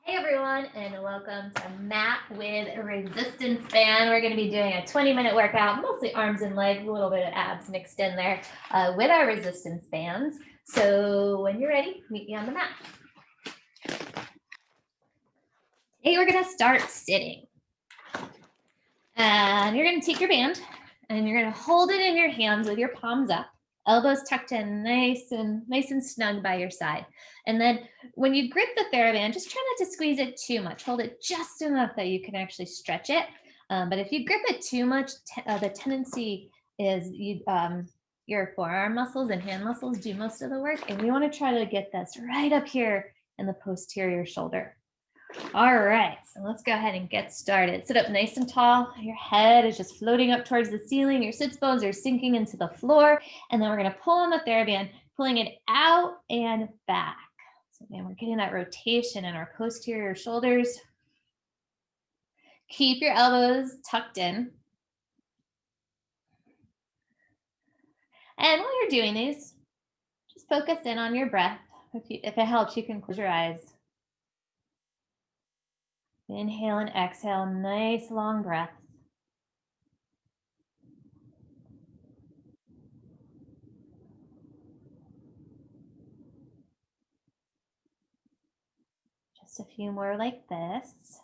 Hey everyone, and welcome to Mat with a Resistance Band. We're going to be doing a 20-minute workout, mostly arms and legs, a little bit of abs mixed in there with our resistance bands. So when you're ready, meet me on the mat. Today we're going to start sitting. And you're going to take your band and you're going to hold it in your hands with your palms up. Elbows tucked in nice and snug by your side. And then when you grip the TheraBand, just try not to squeeze it too much. Hold it just enough that you can actually stretch it. But if you grip it too much, the tendency is your forearm muscles and hand muscles do most of the work. And we want to try to get this right up here in the posterior shoulder. All right, so let's go ahead and get started. Sit up nice and tall. Your head is just floating up towards the ceiling. Your sits bones are sinking into the floor. And then we're going to pull on the TheraBand, pulling it out and back. So again, we're getting that rotation in our posterior shoulders. Keep your elbows tucked in. And while you're doing these, just focus in on your breath. If it helps, you can close your eyes. Inhale and exhale, nice long breaths. Just a few more like this.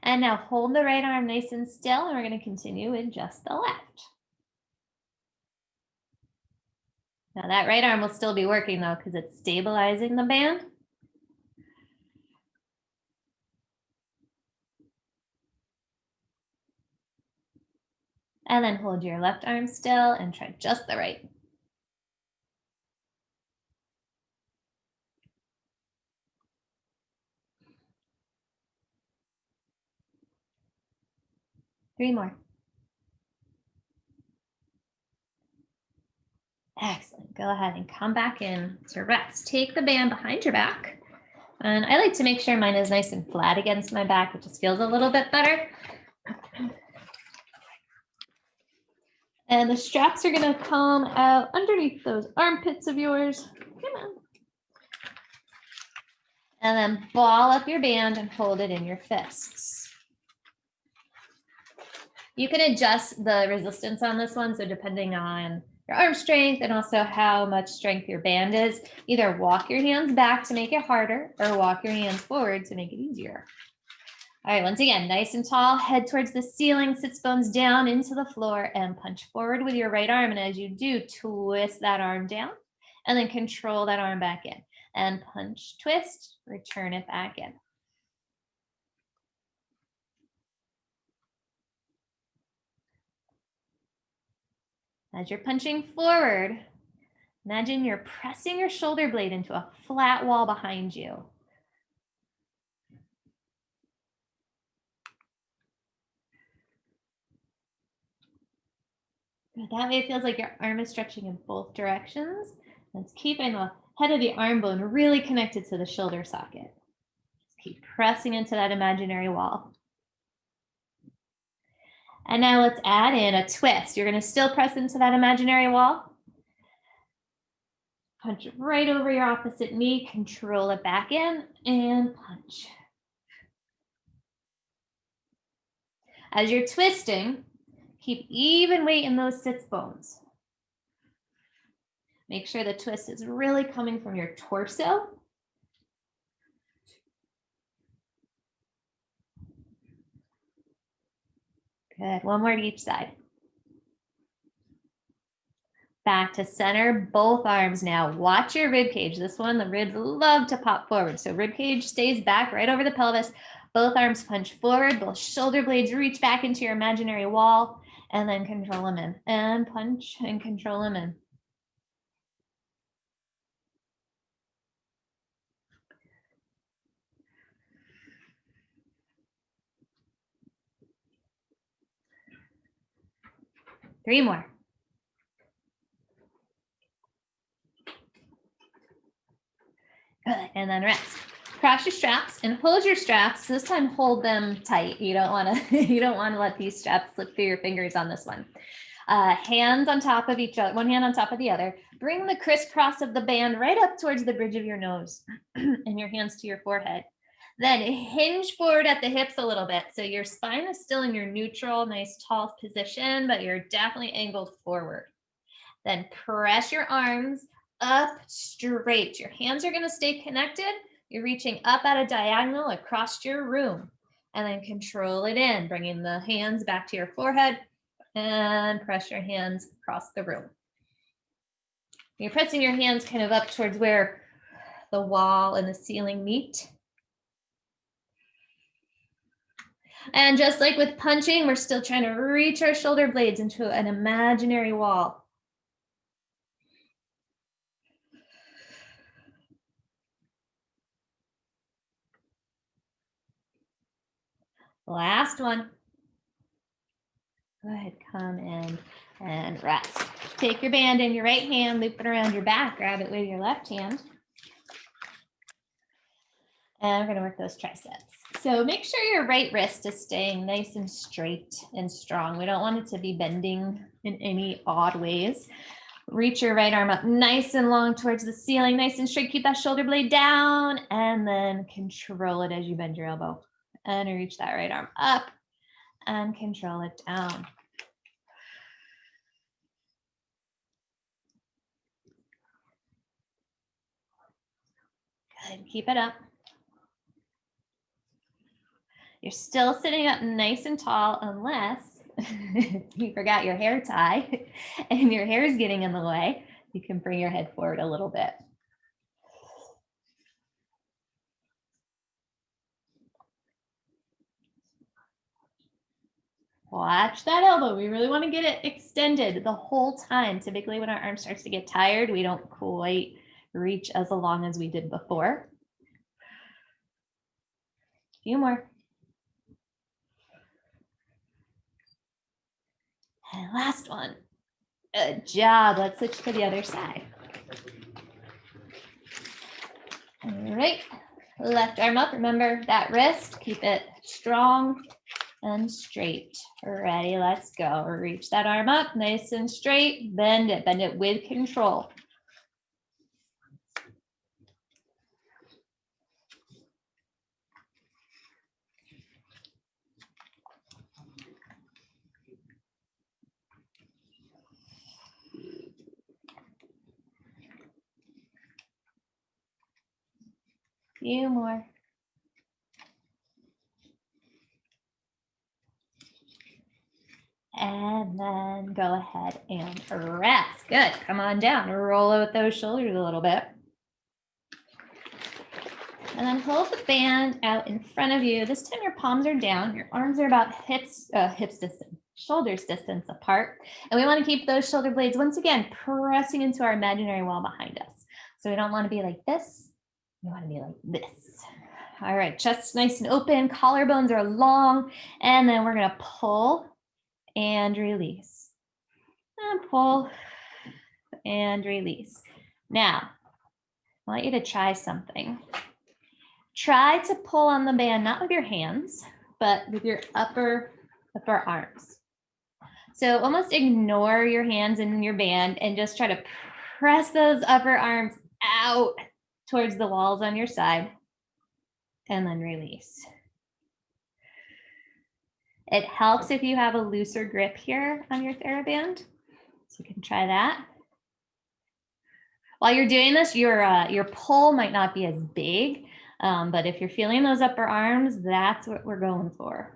And now hold the right arm nice and still, and we're going to continue with just the left. Now that right arm will still be working though, because it's stabilizing the band. And then hold your left arm still and try just the right. Three more. Excellent. Go ahead and come back in to rest. Take the band behind your back. And I like to make sure mine is nice and flat against my back. It just feels a little bit better. And the straps are going to come out underneath those armpits of yours. Come on. And then ball up your band and hold it in your fists. You can adjust the resistance on this one. So depending on your arm strength and also how much strength your band is, either walk your hands back to make it harder or walk your hands forward to make it easier. All right, once again, nice and tall, head towards the ceiling, sits bones down into the floor and punch forward with your right arm. And as you do, twist that arm down and then control that arm back in and punch, twist, return it back in. As you're punching forward, imagine you're pressing your shoulder blade into a flat wall behind you. That way it feels like your arm is stretching in both directions. Let's keeping the head of the arm bone really connected to the shoulder socket. Just keep pressing into that imaginary wall. And now let's add in a twist. You're going to still press into that imaginary wall. Punch right over your opposite knee, control it back in, and punch. As you're twisting, keep even weight in those sits bones. Make sure the twist is really coming from your torso. Good, one more to each side. Back to center, both arms now. Watch your rib cage. This one, the ribs love to pop forward. So rib cage stays back right over the pelvis. Both arms punch forward. Both shoulder blades reach back into your imaginary wall and then control them in. And punch and control them in. Three more. Good, and then rest. Cross your straps and hold your straps. This time hold them tight. You don't want to let these straps slip through your fingers on this one. Hands on top of each other, one hand on top of the other. Bring the crisscross of the band right up towards the bridge of your nose and your hands to your forehead. Then hinge forward at the hips a little bit. So your spine is still in your neutral, nice tall position, but you're definitely angled forward. Then press your arms up straight. Your hands are going to stay connected. You're reaching up at a diagonal across your room. And then control it in, bringing the hands back to your forehead and press your hands across the room. You're pressing your hands kind of up towards where the wall and the ceiling meet. And just like with punching, we're still trying to reach our shoulder blades into an imaginary wall. Last one. Go ahead, come in and rest. Take your band in your right hand, loop it around your back, grab it with your left hand. And we're going to work those triceps. So make sure your right wrist is staying nice and straight and strong. We don't want it to be bending in any odd ways. Reach your right arm up nice and long towards the ceiling, nice and straight. Keep that shoulder blade down and then control it as you bend your elbow. And reach that right arm up and control it down. Good, keep it up. You're still sitting up nice and tall unless you forgot your hair tie and your hair is getting in the way. You can bring your head forward a little bit. Watch that elbow. We really want to get it extended the whole time. Typically when our arm starts to get tired, we don't quite reach as long as we did before. A few more. And last one. Good job. Let's switch to the other side. All right. Left arm up. Remember that wrist. Keep it strong and straight. Ready, let's go. Reach that arm up, nice and straight. Bend it with control. Few more. And then go ahead and rest. Good. Come on down. Roll with those shoulders a little bit. And then hold the band out in front of you. This time your palms are down. Your arms are about hips distance, shoulders distance apart. And we want to keep those shoulder blades, once again, pressing into our imaginary wall behind us. So we don't want to be like this. We want to be like this. All right, chest nice and open. Collarbones are long. And then we're going to pull and release. And pull and release. Now, I want you to try something. Try to pull on the band, not with your hands, but with your upper arms. So almost ignore your hands and your band and just try to press those upper arms out towards the walls on your side and then release. It helps if you have a looser grip here on your TheraBand. So you can try that. While you're doing this, your pull might not be as big, but if you're feeling those upper arms, that's what we're going for.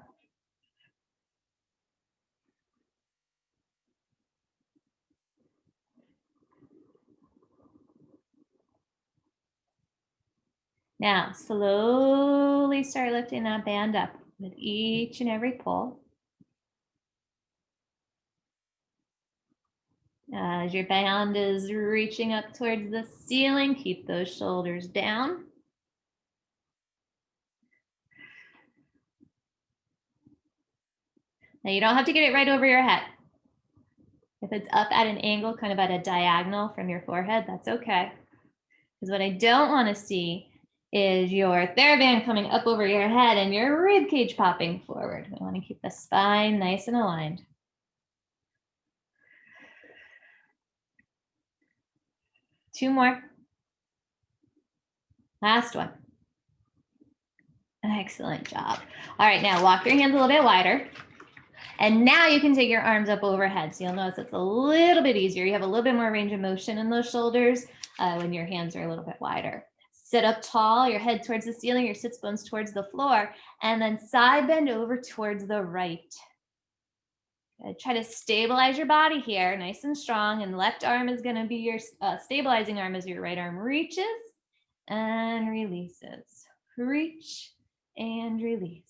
Now, slowly start lifting that band up with each and every pull. As your band is reaching up towards the ceiling, keep those shoulders down. Now, you don't have to get it right over your head. If it's up at an angle, kind of at a diagonal from your forehead, that's okay. Because what I don't want to see is your TheraBand coming up over your head and your rib cage popping forward. We want to keep the spine nice and aligned. 2 more. Last one. Excellent job. All right, now walk your hands a little bit wider. And now you can take your arms up overhead. So you'll notice it's a little bit easier. You have a little bit more range of motion in those shoulders when your hands are a little bit wider. Sit up tall, your head towards the ceiling, your sits bones towards the floor, and then side bend over towards the right. Try to stabilize your body here, nice and strong. And left arm is going to be your stabilizing arm as your right arm reaches and releases. Reach and release.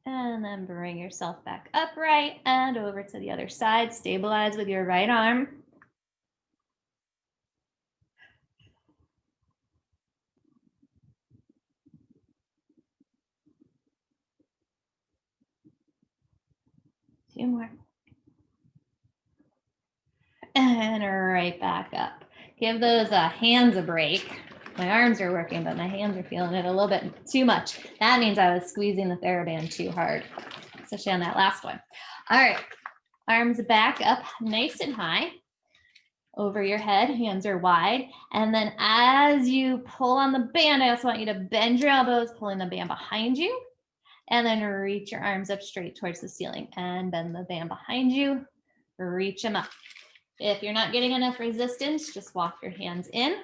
And then bring yourself back upright and over to the other side. Stabilize with your right arm. Two more. And right back up. Give those hands a break. My arms are working, but my hands are feeling it a little bit too much. That means I was squeezing the TheraBand too hard, especially on that last one. All right, arms back up nice and high over your head, hands are wide. And then as you pull on the band, I also want you to bend your elbows, pulling the band behind you, and then reach your arms up straight towards the ceiling and bend the band behind you, reach them up. If you're not getting enough resistance, just walk your hands in.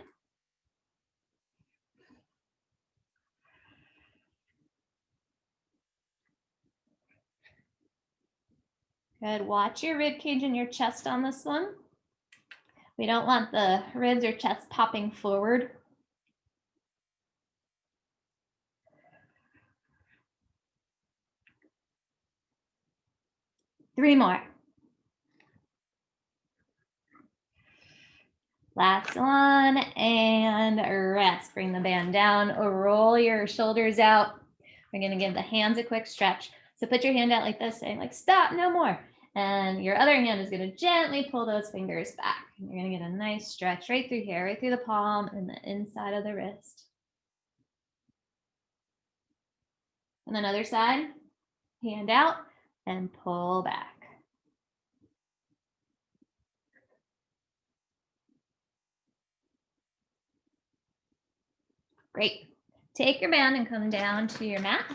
Good. Watch your rib cage and your chest on this one. We don't want the ribs or chest popping forward. Three more. Last one, and rest. Bring the band down, roll your shoulders out. We're gonna give the hands a quick stretch. So put your hand out like this, saying like, stop, no more. And your other hand is gonna gently pull those fingers back. You're gonna get a nice stretch right through here, right through the palm and the inside of the wrist. And then other side, hand out and pull back. Great. Take your band and come down to your mat.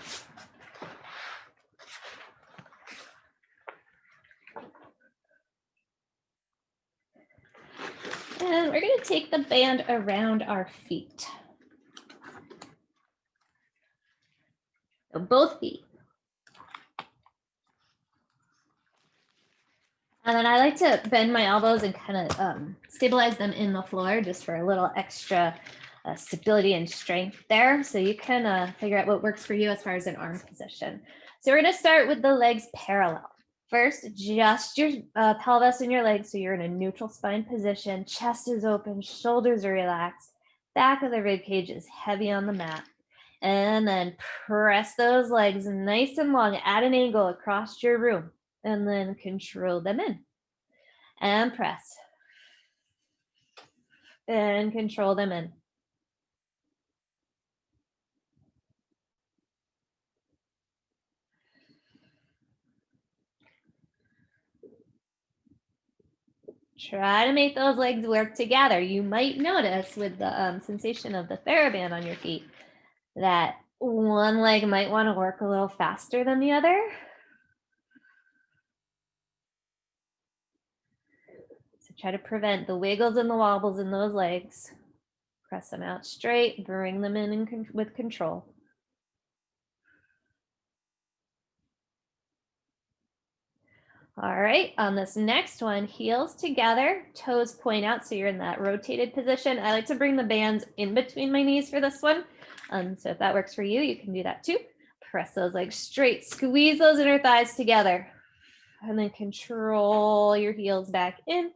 And we're going to take the band around our feet. So both feet. And then I like to bend my elbows and kind of stabilize them in the floor just for a little extra stability and strength there. So you can figure out what works for you as far as an arm position. So we're going to start with the legs parallel. First, adjust your pelvis and your legs so you're in a neutral spine position. Chest is open, shoulders are relaxed. Back of the rib cage is heavy on the mat. And then press those legs nice and long at an angle across your room. And then control them in. And press. And control them in. Try to make those legs work together. You might notice with the sensation of the TheraBand on your feet that one leg might want to work a little faster than the other. So try to prevent the wiggles and the wobbles in those legs. Press them out straight, bring them in with control. All right, on this next one, heels together, toes point out, so you're in that rotated position. I like to bring the bands in between my knees for this one. So if that works for you, you can do that too. Press those legs straight, squeeze those inner thighs together, and then control your heels back in.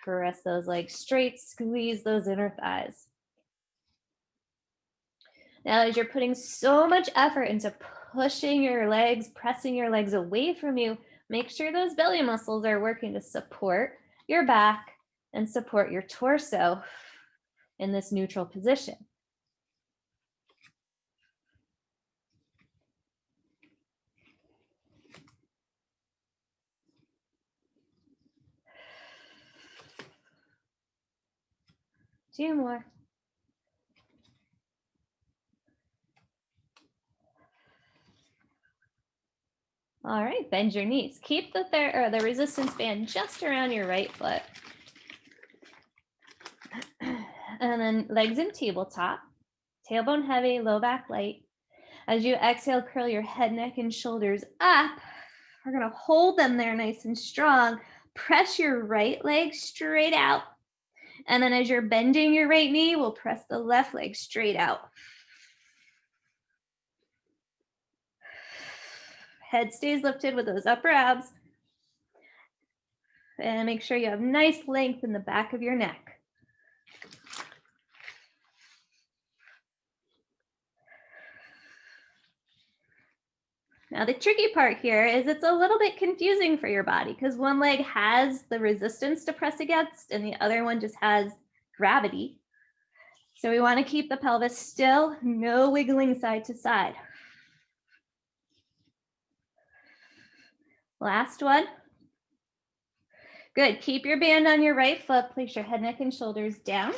Press those legs straight, squeeze those inner thighs. Now, as you're putting so much effort into pushing your legs, pressing your legs away from you, make sure those belly muscles are working to support your back and support your torso in this neutral position. 2 more. All right, bend your knees. Keep the resistance band just around your right foot. And then legs in tabletop, tailbone heavy, low back light. As you exhale, curl your head, neck, and shoulders up. We're gonna hold them there nice and strong. Press your right leg straight out. And then as you're bending your right knee, we'll press the left leg straight out. Head stays lifted with those upper abs. And make sure you have nice length in the back of your neck. Now the tricky part here is it's a little bit confusing for your body because one leg has the resistance to press against and the other one just has gravity. So we want to keep the pelvis still, no wiggling side to side. Last one. Good, keep your band on your right foot, place your head, neck, and shoulders down.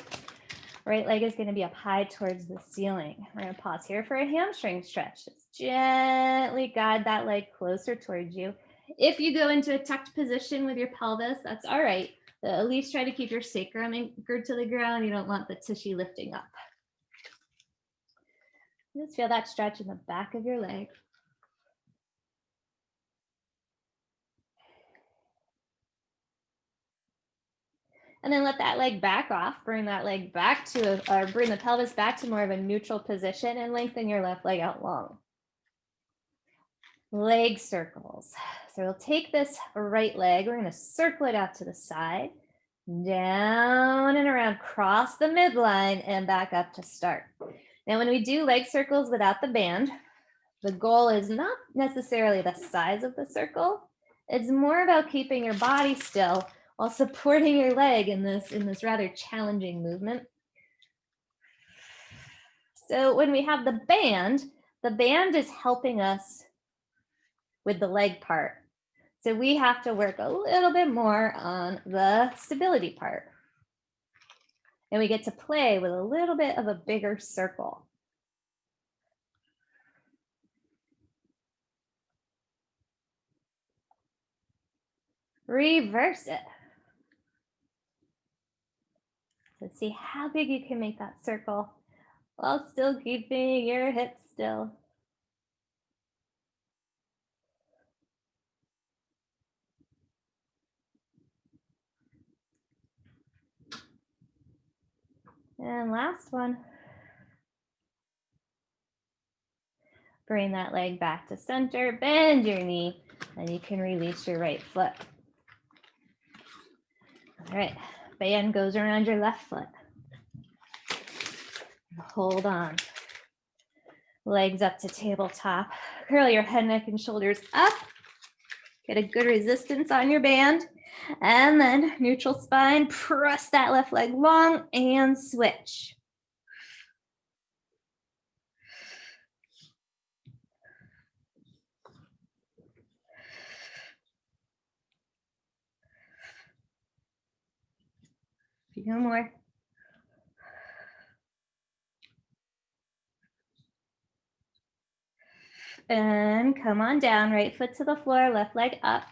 Right leg is going to be up high towards the ceiling. We're going to pause here for a hamstring stretch. Just gently guide that leg closer towards you. If you go into a tucked position with your pelvis, that's all right. But at least try to keep your sacrum anchored to the ground. You don't want the tushy lifting up. Just feel that stretch in the back of your leg. And then let that leg back off, bring that leg back to, or bring the pelvis back to more of a neutral position and lengthen your left leg out long. Leg circles. So we'll take this right leg, we're gonna circle it out to the side, down and around, cross the midline and back up to start. Now when we do leg circles without the band, the goal is not necessarily the size of the circle, it's more about keeping your body still while supporting your leg in this rather challenging movement. So when we have the band is helping us with the leg part. So we have to work a little bit more on the stability part. And we get to play with a little bit of a bigger circle. Reverse it. Let's see how big you can make that circle while still keeping your hips still. And last one. Bring that leg back to center, bend your knee, and you can release your right foot. All right, band goes around your left foot. Hold on. Legs up to tabletop. Curl your head, neck, and shoulders up. Get a good resistance on your band. And then neutral spine, press that left leg long and switch. A few more. And come on down, right foot to the floor, left leg up.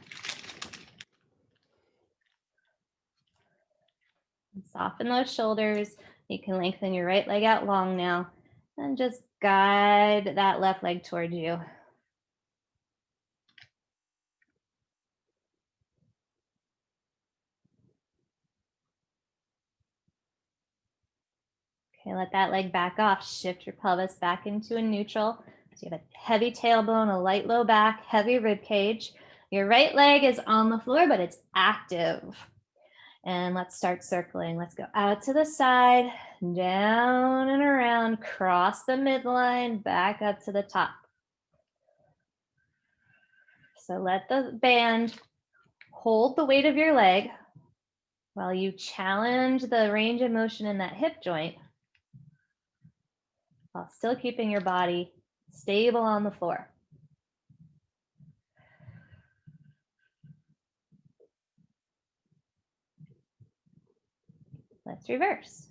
Soften those shoulders. You can lengthen your right leg out long now. And just guide that left leg towards you. Okay, let that leg back off. Shift your pelvis back into a neutral. So you have a heavy tailbone, a light low back, heavy rib cage. Your right leg is on the floor, but it's active. And let's start circling. Let's go out to the side, down and around, cross the midline, back up to the top. So let the band hold the weight of your leg while you challenge the range of motion in that hip joint, while still keeping your body stable on the floor. Let's reverse.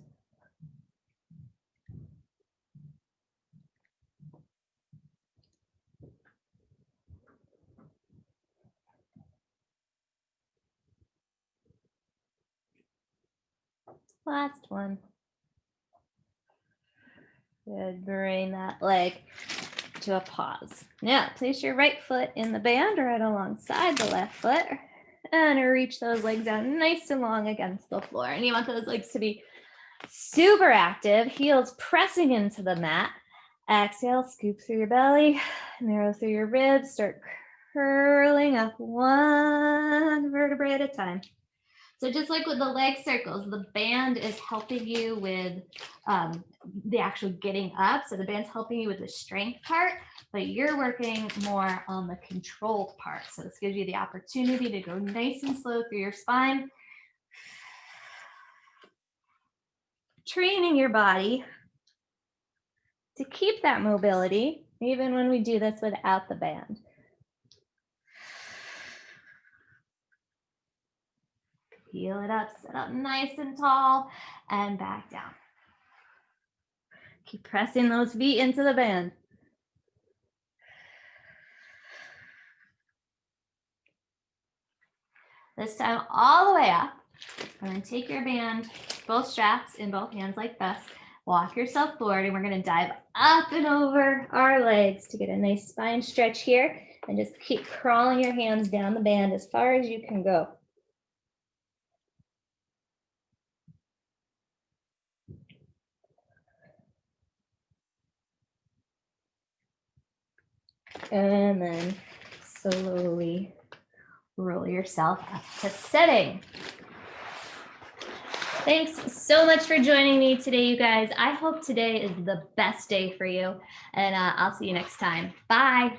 Last one. Good, bring that leg to a pause. Now, place your right foot in the band right alongside the left foot and reach those legs out nice and long against the floor. And you want those legs to be super active, heels pressing into the mat. Exhale, scoop through your belly, narrow through your ribs, start curling up one vertebrae at a time. So just like with the leg circles, the band is helping you with the actual getting up. So the band's helping you with the strength part, but you're working more on the controlled part. So this gives you the opportunity to go nice and slow through your spine, training your body to keep that mobility, even when we do this without the band. Heel it up, sit up nice and tall, and back down. Keep pressing those feet into the band. This time all the way up. And then take your band, both straps in both hands like this. Walk yourself forward, and we're going to dive up and over our legs to get a nice spine stretch here. And just keep crawling your hands down the band as far as you can go. And then slowly roll yourself up to sitting. Thanks so much for joining me today, you guys. I hope today is the best day for you, and I'll see you next time. Bye.